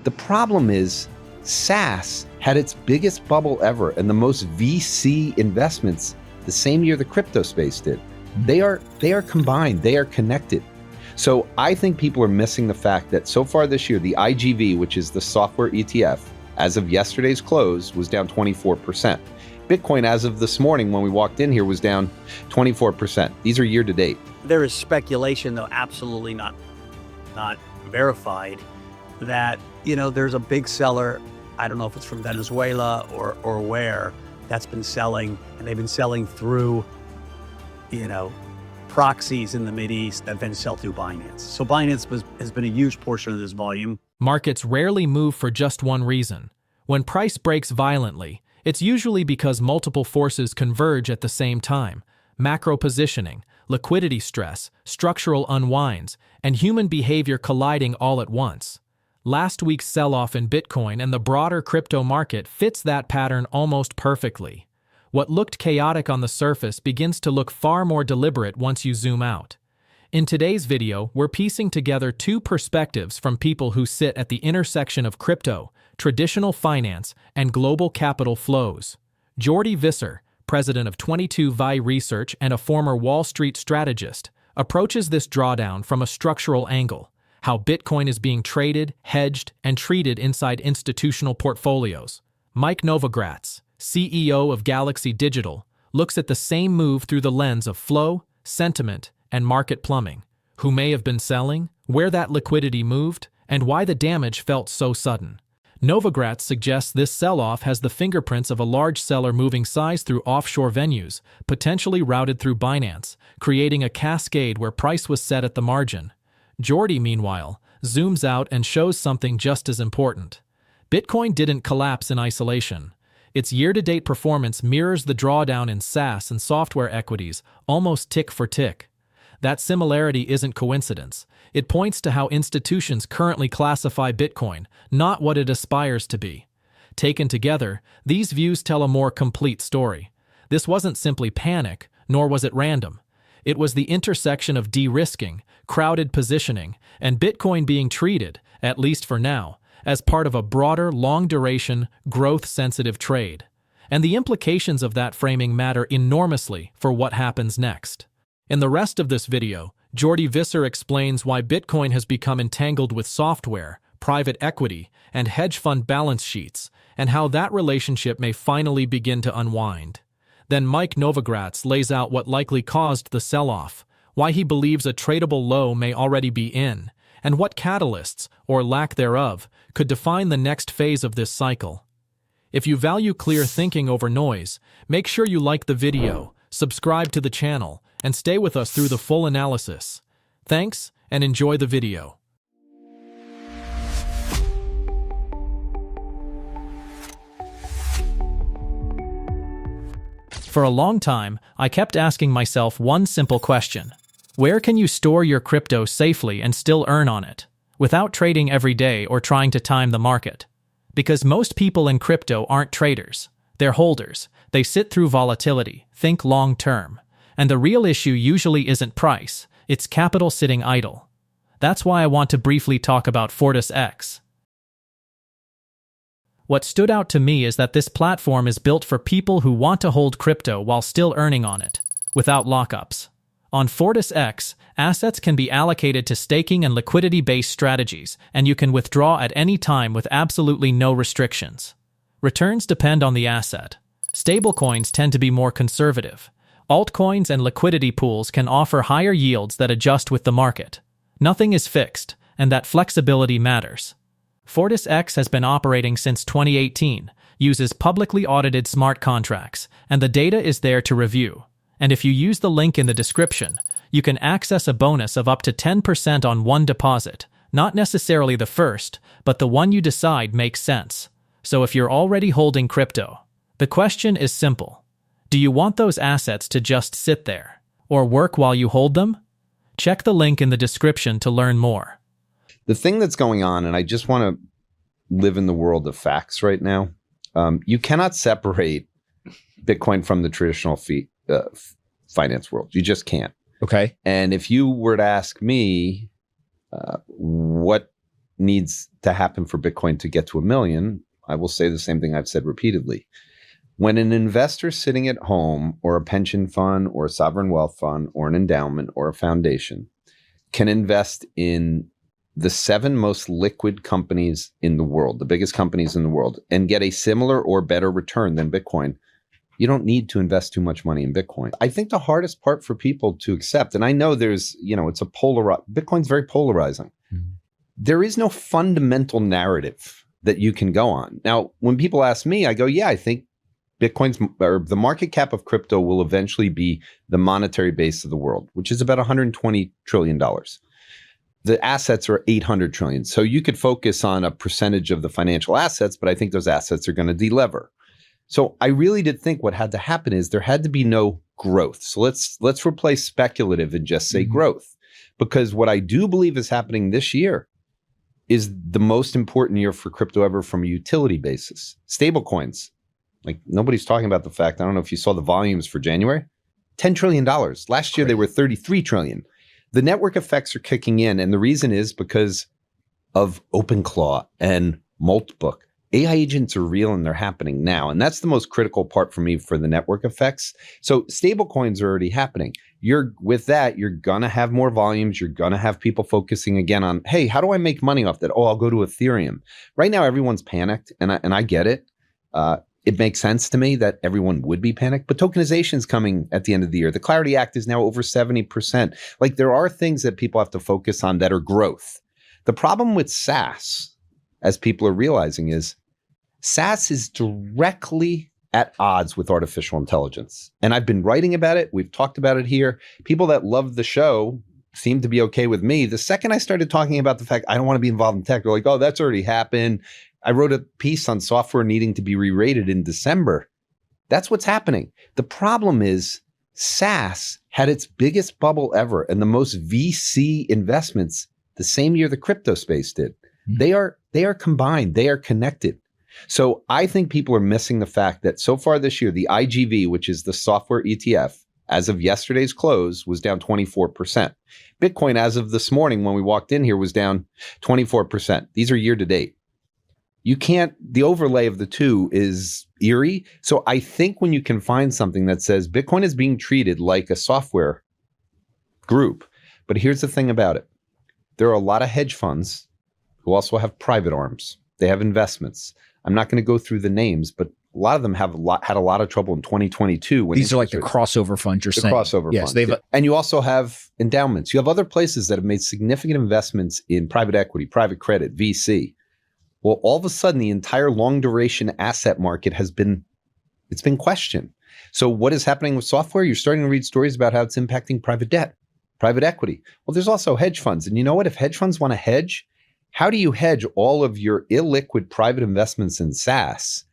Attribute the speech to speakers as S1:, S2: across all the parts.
S1: The problem is SaaS had its biggest bubble ever and the most VC investments the same year the crypto space did. They are combined, they are connected. So I think people are missing the fact that so far this year, the IGV, which is the software ETF, as of yesterday's close, was down 24%. Bitcoin, as of this morning when we walked in here, was down 24%. These are year to date.
S2: There is speculation, though absolutely not verified, that there's a big seller. I don't know if it's from Venezuela or where, that's been selling, and they've been selling through proxies in the Mideast that then sell through Binance. So Binance has been a huge portion of this volume.
S3: Markets rarely move for just one reason. When price breaks violently, it's usually because multiple forces converge at the same time: macro positioning, liquidity stress, structural unwinds, and human behavior colliding all at once. Last week's sell-off in Bitcoin and the broader crypto market fits that pattern almost perfectly. What looked chaotic on the surface begins to look far more deliberate once you zoom out. In today's video, we're piecing together two perspectives from people who sit at the intersection of crypto, traditional finance, and global capital flows. Jordi Visser, president of 22Vi Research and a former Wall Street strategist, approaches this drawdown from a structural angle: how Bitcoin is being traded, hedged, and treated inside institutional portfolios. Mike Novogratz, CEO of Galaxy Digital, looks at the same move through the lens of flow, sentiment, and market plumbing: who may have been selling, where that liquidity moved, and why the damage felt so sudden. Novogratz suggests this sell-off has the fingerprints of a large seller moving size through offshore venues, potentially routed through Binance, creating a cascade where price was set at the margin. Jordi, meanwhile, zooms out and shows something just as important. Bitcoin didn't collapse in isolation. Its year-to-date performance mirrors the drawdown in SaaS and software equities, almost tick for tick. That similarity isn't coincidence. It points to how institutions currently classify Bitcoin, not what it aspires to be. Taken together, these views tell a more complete story. This wasn't simply panic, nor was it random. It was the intersection of de-risking, crowded positioning, and Bitcoin being treated, at least for now, as part of a broader, long-duration, growth-sensitive trade. And the implications of that framing matter enormously for what happens next. In the rest of this video, Jordi Visser explains why Bitcoin has become entangled with software, private equity, and hedge fund balance sheets, and how that relationship may finally begin to unwind. Then Mike Novogratz lays out what likely caused the sell-off, why he believes a tradable low may already be in, and what catalysts, or lack thereof, could define the next phase of this cycle. If you value clear thinking over noise, make sure you like the video, subscribe to the channel, and stay with us through the full analysis. Thanks, and enjoy the video. For a long time, I kept asking myself one simple question: where can you store your crypto safely and still earn on it, without trading every day or trying to time the market? Because most people in crypto aren't traders. They're holders. They sit through volatility, think long-term. And the real issue usually isn't price, it's capital sitting idle. That's why I want to briefly talk about FortisX. What stood out to me is that this platform is built for people who want to hold crypto while still earning on it, without lockups. On FortisX, assets can be allocated to staking and liquidity-based strategies, and you can withdraw at any time with absolutely no restrictions. Returns depend on the asset. Stablecoins tend to be more conservative. Altcoins and liquidity pools can offer higher yields that adjust with the market. Nothing is fixed, and that flexibility matters. FortisX has been operating since 2018, uses publicly audited smart contracts, and the data is there to review. And if you use the link in the description, you can access a bonus of up to 10% on one deposit, not necessarily the first, but the one you decide makes sense. So if you're already holding crypto, the question is simple. Do you want those assets to just sit there, or work while you hold them? Check the link in the description to learn more.
S1: The thing that's going on, and I just want to live in the world of facts right now, you cannot separate Bitcoin from the traditional finance world. You just can't.
S4: Okay.
S1: And if you were to ask me what needs to happen for Bitcoin to get to 1 million, I will say the same thing I've said repeatedly. When an investor sitting at home or a pension fund or a sovereign wealth fund or an endowment or a foundation can invest in the 7 most liquid companies in the world, the biggest companies in the world, and get a similar or better return than Bitcoin, you don't need to invest too much money in Bitcoin. I think the hardest part for people to accept, and I know there's, it's Bitcoin's very polarizing. Mm-hmm. There is no fundamental narrative that you can go on. Now, when people ask me, I go, yeah, I think Bitcoin's or the market cap of crypto will eventually be the monetary base of the world, which is about $120 trillion. The assets are 800 trillion. So you could focus on a percentage of the financial assets, but I think those assets are going to delever. So I really did think what had to happen is there had to be no growth. So let's replace speculative and just say growth, because what I do believe is happening this year is the most important year for crypto ever from a utility basis. Stablecoins. Like nobody's talking about the fact, I don't know if you saw the volumes for January, $10 trillion. Last year, they were 33 trillion. The network effects are kicking in. And the reason is because of OpenClaw and Multibook. AI agents are real and they're happening now. And that's the most critical part for me for the network effects. So stable coins are already happening. With that, you're going to have more volumes. You're going to have people focusing again on, hey, how do I make money off that? Oh, I'll go to Ethereum. Right now, everyone's panicked and I get it. It makes sense to me that everyone would be panicked, but tokenization is coming at the end of the year. The Clarity Act is now over 70%. Like there are things that people have to focus on that are growth. The problem with SaaS, as people are realizing, is SaaS is directly at odds with artificial intelligence. And I've been writing about it. We've talked about it here. People that love the show seem to be okay with me. The second I started talking about the fact I don't want to be involved in tech, they're like, oh, that's already happened. I wrote a piece on software needing to be re-rated in December. That's what's happening. The problem is SaaS had its biggest bubble ever and the most VC investments the same year the crypto space did. Mm-hmm. They are combined. They are connected. So I think people are missing the fact that so far this year, the IGV, which is the software ETF, as of yesterday's close, was down 24%. Bitcoin, as of this morning when we walked in here, was down 24%. These are year to date. The overlay of the two is eerie. So I think when you can find something that says Bitcoin is being treated like a software group, but here's the thing about it. There are a lot of hedge funds who also have private arms. They have investments. I'm not going to go through the names, but a lot of them had a lot of trouble in 2022.
S4: These are like the crossover funds you're saying.
S1: Crossover funds. And you also have endowments. You have other places that have made significant investments in private equity, private credit, VC. Well, all of a sudden, the entire long duration asset market it's been questioned. So what is happening with software? You're starting to read stories about how it's impacting private debt, private equity. Well, there's also hedge funds. And you know what? If hedge funds want to hedge, how do you hedge all of your illiquid private investments in SaaS?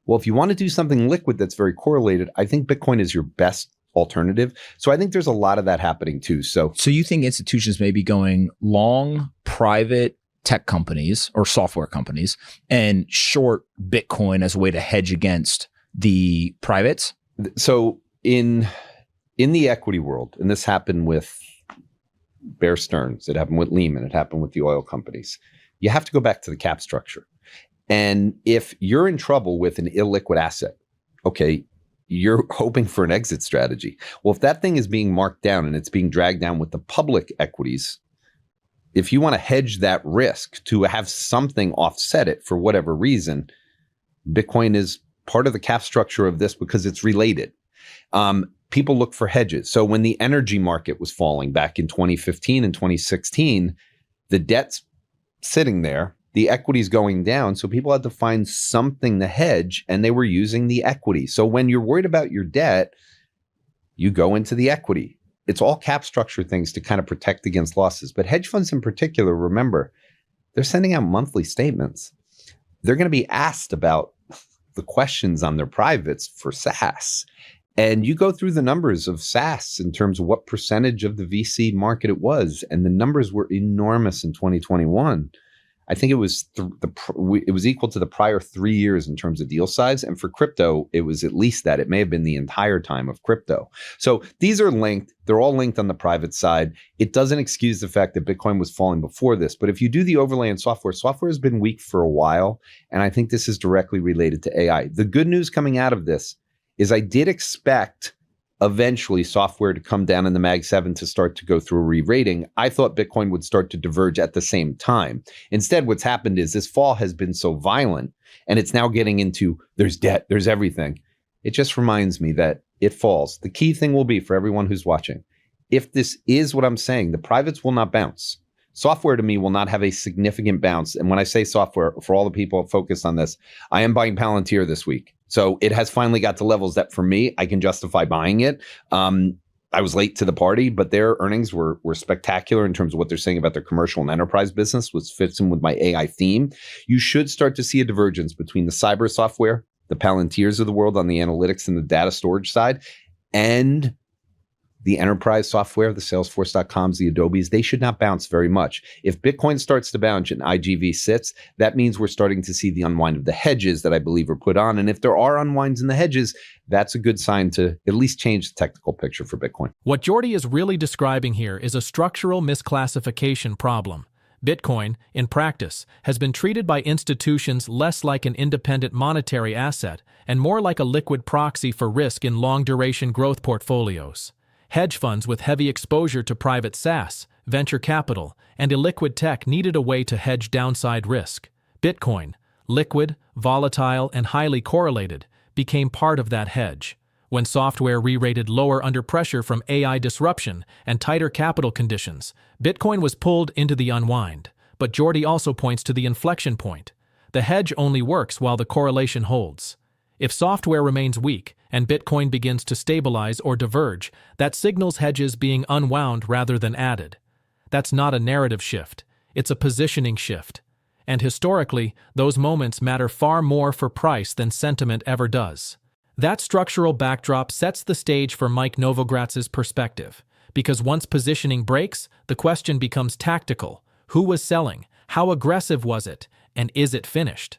S1: Well, if you want to do something liquid that's very correlated, I think Bitcoin is your best alternative. So I think there's a lot of that happening too. So
S4: you think institutions may be going long private tech companies or software companies and short Bitcoin as a way to hedge against the privates?
S1: So in the equity world, and this happened with Bear Stearns, it happened with Lehman, it happened with the oil companies, you have to go back to the cap structure. And if you're in trouble with an illiquid asset, okay, you're hoping for an exit strategy. Well, if that thing is being marked down and it's being dragged down with the public equities, if you want to hedge that risk to have something offset it for whatever reason, Bitcoin is part of the cap structure of this because it's related. People look for hedges. So when the energy market was falling back in 2015 and 2016, the debt's sitting there, the equity's going down. So people had to find something to hedge and they were using the equity. So when you're worried about your debt, you go into the equity. It's all cap structure things to kind of protect against losses. But hedge funds in particular, remember, they're sending out monthly statements. They're going to be asked about the questions on their privates for SaaS. And you go through the numbers of SaaS in terms of what percentage of the VC market it was. And the numbers were enormous in 2021. I think it was it was equal to the prior 3 years in terms of deal size. And for crypto, it was at least that. It may have been the entire time of crypto. So these are linked. They're all linked on the private side. It doesn't excuse the fact that Bitcoin was falling before this. But if you do the overlay in software, software has been weak for a while. And I think this is directly related to AI. The good news coming out of this is I did expect eventually software to come down in the Mag 7 to start to go through a re-rating. I thought Bitcoin would start to diverge at the same time. Instead, what's happened is this fall has been so violent, and it's now getting into there's debt, there's everything. It just reminds me that it falls. The key thing will be for everyone who's watching, if this is what I'm saying, the privates will not bounce. Software to me will not have a significant bounce. And when I say software, for all the people focused on this, I am buying Palantir this week. So it has finally got to levels that for me, I can justify buying it. I was late to the party, but their earnings were spectacular in terms of what they're saying about their commercial and enterprise business, which fits in with my AI theme. You should start to see a divergence between the cyber software, the Palantirs of the world on the analytics and the data storage side, and the enterprise software, the Salesforce.coms, the Adobes. They should not bounce very much. If Bitcoin starts to bounce and IGV sits, that means we're starting to see the unwind of the hedges that I believe are put on. And if there are unwinds in the hedges, that's a good sign to at least change the technical picture for Bitcoin.
S3: What Jordi is really describing here is a structural misclassification problem. Bitcoin, in practice, has been treated by institutions less like an independent monetary asset and more like a liquid proxy for risk in long-duration growth portfolios. Hedge funds with heavy exposure to private SaaS, venture capital, and illiquid tech needed a way to hedge downside risk. Bitcoin, liquid, volatile, and highly correlated, became part of that hedge. When software re-rated lower under pressure from AI disruption and tighter capital conditions, Bitcoin was pulled into the unwind. But Jordi also points to the inflection point. The hedge only works while the correlation holds. If software remains weak and Bitcoin begins to stabilize or diverge, that signals hedges being unwound rather than added. That's not a narrative shift. It's a positioning shift. And historically, those moments matter far more for price than sentiment ever does. That structural backdrop sets the stage for Mike Novogratz's perspective. Because once positioning breaks, the question becomes tactical. Who was selling? How aggressive was it? And is it finished?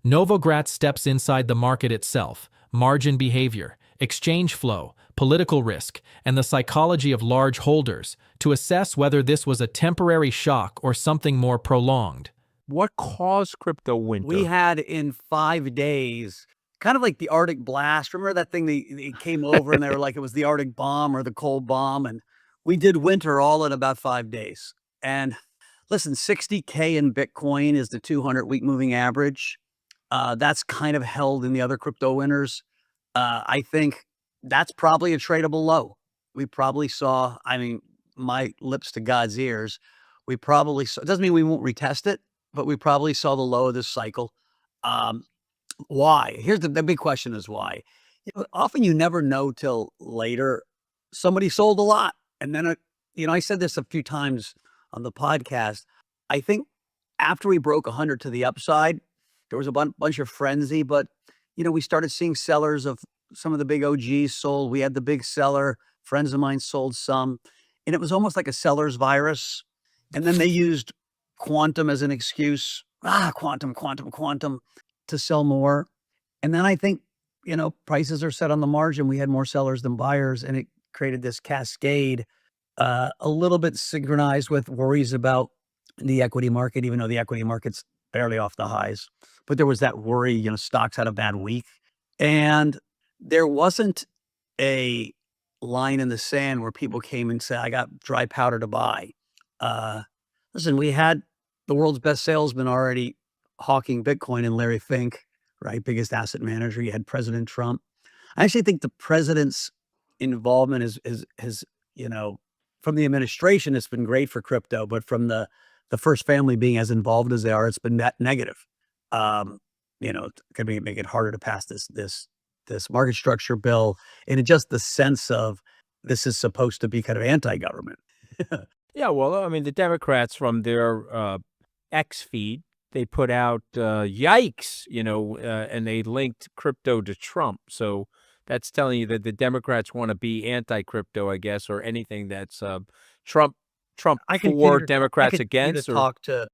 S3: Novogratz steps inside the market itself, margin behavior, exchange flow, political risk, and the psychology of large holders to assess whether this was a temporary shock or something more prolonged.
S5: What caused crypto winter?
S2: We had in 5 days, kind of like the Arctic blast. Remember that thing they came over and they were like, it was the Arctic bomb or the cold bomb. And we did winter all in about 5 days. And listen, 60K in Bitcoin is the 200-week moving average. That's kind of held in the other crypto winners. I think that's probably a tradable low. We probably saw, I mean, my lips to God's ears, we probably saw, it doesn't mean we won't retest it, but we probably saw the low of this cycle. Why? Here's the big question is why. Often you never know till later. Somebody sold a lot. And then, I said this a few times on the podcast. I think after we broke 100 to the upside, there was a bunch of frenzy, but, we started seeing sellers of some of the big OGs sold. We had the big seller. Friends of mine sold some. And it was almost like a seller's virus. And then they used quantum as an excuse. Quantum to sell more. And then I think, prices are set on the margin. We had more sellers than buyers, and it created this cascade, a little bit synchronized with worries about the equity market, even though the equity market's barely off the highs. But there was that worry, stocks had a bad week. And there wasn't a line in the sand where people came and said, I got dry powder to buy. Listen, we had the world's best salesman already hawking Bitcoin in Larry Fink, right? Biggest asset manager. You had President Trump. I actually think the president's involvement is from the administration, it's been great for crypto, but from the first family being as involved as they are, it's been net negative. It could make it harder to pass this market structure bill. And just the sense of this is supposed to be kind of anti-government.
S5: Yeah, well, I mean, the Democrats from their X feed, they put out yikes, and they linked crypto to Trump. So that's telling you that the Democrats want to be anti-crypto, I guess, or anything that's Trump for, Democrats against.
S2: Talk to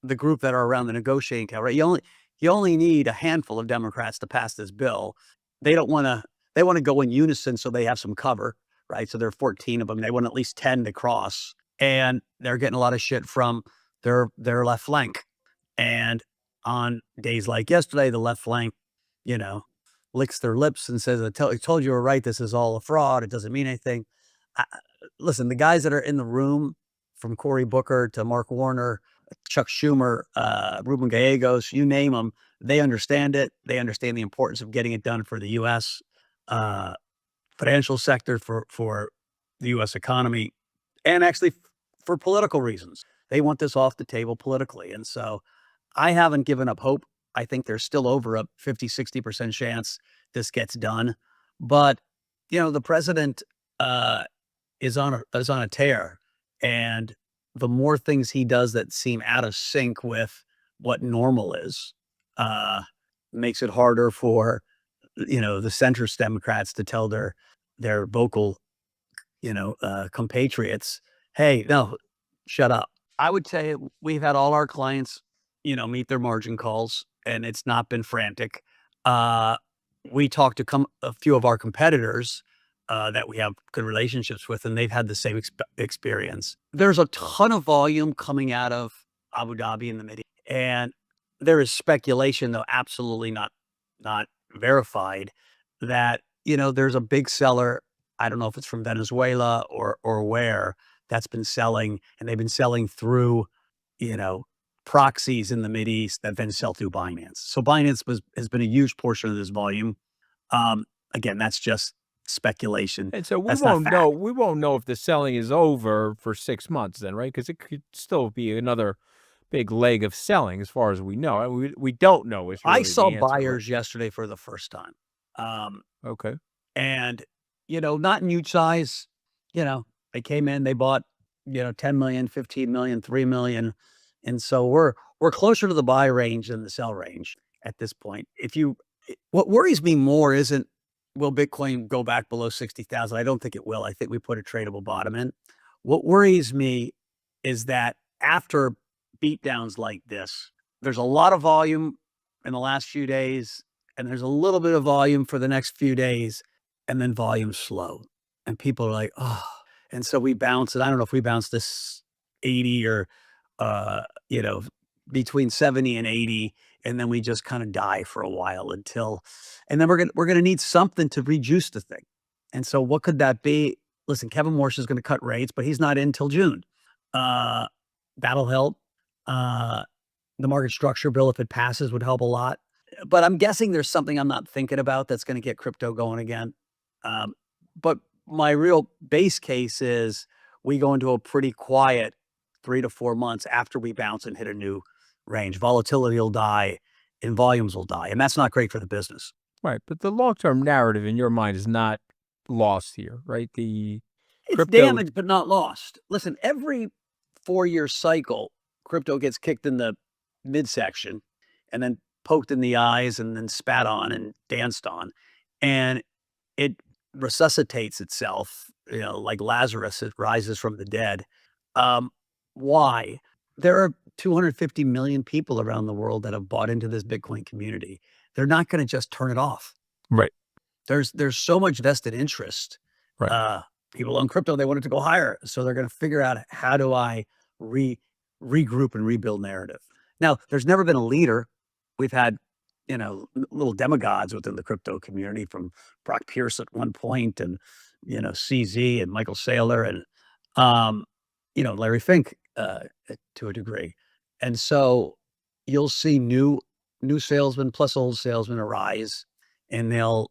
S2: the group that are around the negotiating table, right? You only need a handful of Democrats to pass this bill. They want to go in unison so they have some cover, right? So there are 14 of them. They want at least 10 to cross, and they're getting a lot of shit from their left flank. And on days like yesterday, the left flank, licks their lips and says, I told you were right. This is all a fraud. It doesn't mean anything. Listen, the guys that are in the room, from Cory Booker to Mark Warner, Chuck Schumer, Ruben Gallegos, you name them, they understand it. They understand the importance of getting it done for the U.S. Financial sector, for the U.S. economy, and actually for political reasons. They want this off the table politically. And so I haven't given up hope. I think there's still over a 50-60% chance this gets done. But, the president is on a tear. And the more things he does that seem out of sync with what normal is, makes it harder for, the centrist Democrats to tell their vocal, compatriots, hey, no, shut up. I would say we've had all our clients, meet their margin calls, and it's not been frantic. We talked to a few of our competitors that we have good relationships with, and they've had the same experience. There's a ton of volume coming out of Abu Dhabi and the Middle East, and there is speculation, though absolutely not verified, that there's a big seller. I don't know if it's from Venezuela or where, that's been selling, and they've been selling through proxies in the Mideast that then sell through Binance. So Binance has been a huge portion of this volume. Again, that's just speculation.
S5: And so we won't know if the selling is over for 6 months then, right? Because it could still be another big leg of selling as far as we know. We don't know. Really
S2: I saw buyers yesterday for the first time.
S5: Okay.
S2: And, not in huge size, they came in, they bought, 10 million, 15 million, 3 million. And so we're closer to the buy range than the sell range at this point. What worries me more isn't, will Bitcoin go back below 60,000? I don't think it will. I think we put a tradable bottom in. What worries me is that after beatdowns like this, there's a lot of volume in the last few days, and there's a little bit of volume for the next few days, and then volume's slow. And people are like, oh. And so we bounce, and I don't know if we bounce this 80 or, between 70 and 80, and then we just kind of die for a while and then we're going to need something to rejuice the thing. And so what could that be? Listen, Kevin Morse is going to cut rates, but he's not in till June. That'll help. The market structure bill, if it passes, would help a lot. But I'm guessing there's something I'm not thinking about that's going to get crypto going again. But my real base case is we go into a pretty quiet 3 to 4 months after we bounce and hit a new range. Volatility will die and volumes will die. And that's not great for the business.
S5: Right. But the long-term narrative in your mind is not lost here, right? It's
S2: damaged, but not lost. Listen, every 4-year cycle, crypto gets kicked in the midsection and then poked in the eyes and then spat on and danced on. And it resuscitates itself, like Lazarus, it rises from the dead. Why? There are 250 million people around the world that have bought into this Bitcoin community. They're not going to just turn it off.
S5: Right.
S2: There's so much vested interest.
S5: Right.
S2: People own crypto, they want it to go higher. So they're going to figure out, how do I regroup and rebuild narrative? Now, there's never been a leader. We've had, little demigods within the crypto community, from Brock Pierce at one point, and, CZ and Michael Saylor and, Larry Fink to a degree. And so you'll see new salesmen plus old salesmen arise, and they'll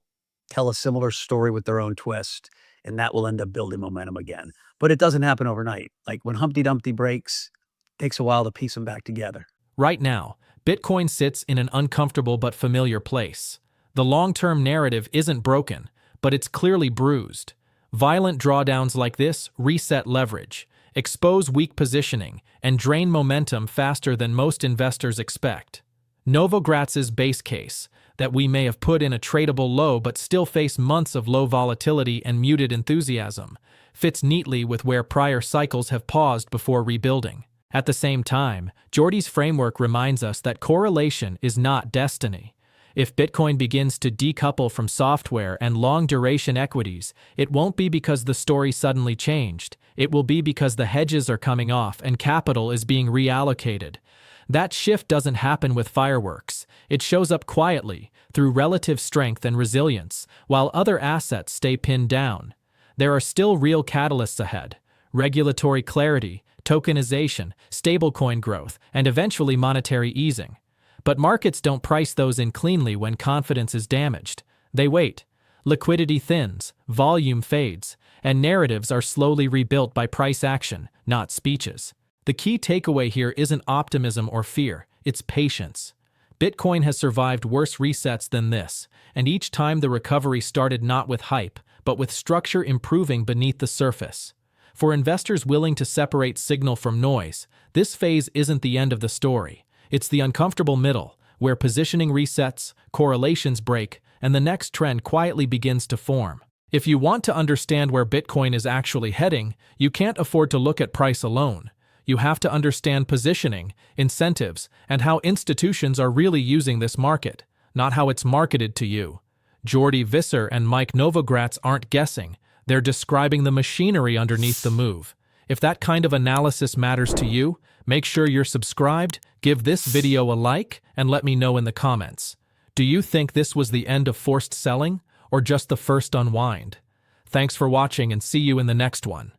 S2: tell a similar story with their own twist, and that will end up building momentum again. But it doesn't happen overnight. Like when Humpty Dumpty breaks, it takes a while to piece them back together.
S3: Right now, Bitcoin sits in an uncomfortable but familiar place. The long-term narrative isn't broken, but it's clearly bruised. Violent drawdowns like this reset leverage, expose weak positioning, and drain momentum faster than most investors expect. Novogratz's base case, that we may have put in a tradable low but still face months of low volatility and muted enthusiasm, fits neatly with where prior cycles have paused before rebuilding. At the same time, Jordi's framework reminds us that correlation is not destiny. If Bitcoin begins to decouple from software and long-duration equities, it won't be because the story suddenly changed. It will be because the hedges are coming off and capital is being reallocated. That shift doesn't happen with fireworks. It shows up quietly, through relative strength and resilience, while other assets stay pinned down. There are still real catalysts ahead: regulatory clarity, tokenization, stablecoin growth, and eventually monetary easing. But markets don't price those in cleanly when confidence is damaged. They wait. Liquidity thins, volume fades, and narratives are slowly rebuilt by price action, not speeches. The key takeaway here isn't optimism or fear, it's patience. Bitcoin has survived worse resets than this, and each time the recovery started not with hype, but with structure improving beneath the surface. For investors willing to separate signal from noise, this phase isn't the end of the story. It's the uncomfortable middle, where positioning resets, correlations break, and the next trend quietly begins to form. If you want to understand where Bitcoin is actually heading, you can't afford to look at price alone. You have to understand positioning, incentives, and how institutions are really using this market, not how it's marketed to you. Jordi Visser and Mike Novogratz aren't guessing. They're describing the machinery underneath the move. If that kind of analysis matters to you, make sure you're subscribed, give this video a like, and let me know in the comments. Do you think this was the end of forced selling, or just the first unwind? Thanks for watching and see you in the next one.